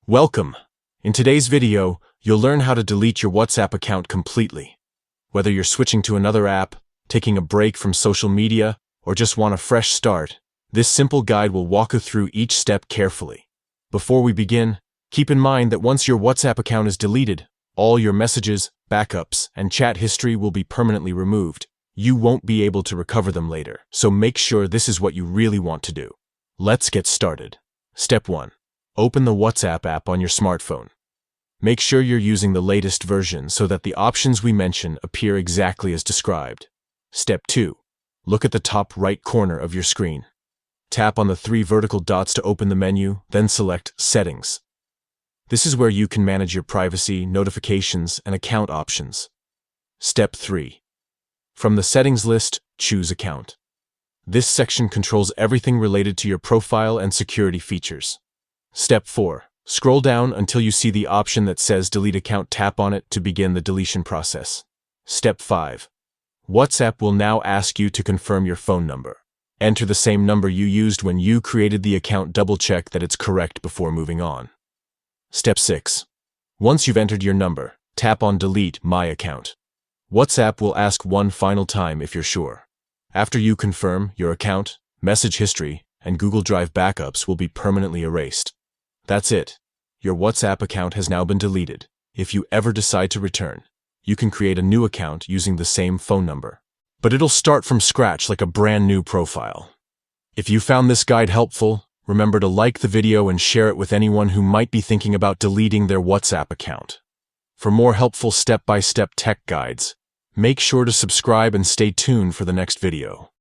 Welcome! In today's video, you'll learn how to delete your WhatsApp account completely. Whether you're switching to another app, taking a break from social media, or just want a fresh start, this simple guide will walk you through each step carefully. Before we begin, keep in mind that once your WhatsApp account is deleted, all your messages, backups, and chat history will be permanently removed. You won't be able to recover them later, so make sure this is what you really want to do. Let's get started. Step 1. Open the WhatsApp app on your smartphone. Make sure you're using the latest version so that the options we mention appear exactly as described. Step 2. Look at the top right corner of your screen. Tap on the 3 vertical dots to open the menu, then select Settings. This is where you can manage your privacy, notifications, and account options. Step 3. From the Settings list, choose Account. This section controls everything related to your profile and security features. Step 4. Scroll down until you see the option that says Delete Account. Tap on it to begin the deletion process. Step 5. WhatsApp will now ask you to confirm your phone number. Enter the same number you used when you created the account. Double-check that it's correct before moving on. Step 6. Once you've entered your number, tap on Delete My Account. WhatsApp will ask one final time if you're sure. After you confirm, your account, message history, and Google Drive backups will be permanently erased. That's it. Your WhatsApp account has now been deleted. If you ever decide to return, you can create a new account using the same phone number. But it'll start from scratch like a brand new profile. If you found this guide helpful, remember to like the video and share it with anyone who might be thinking about deleting their WhatsApp account. For more helpful step-by-step tech guides, make sure to subscribe and stay tuned for the next video.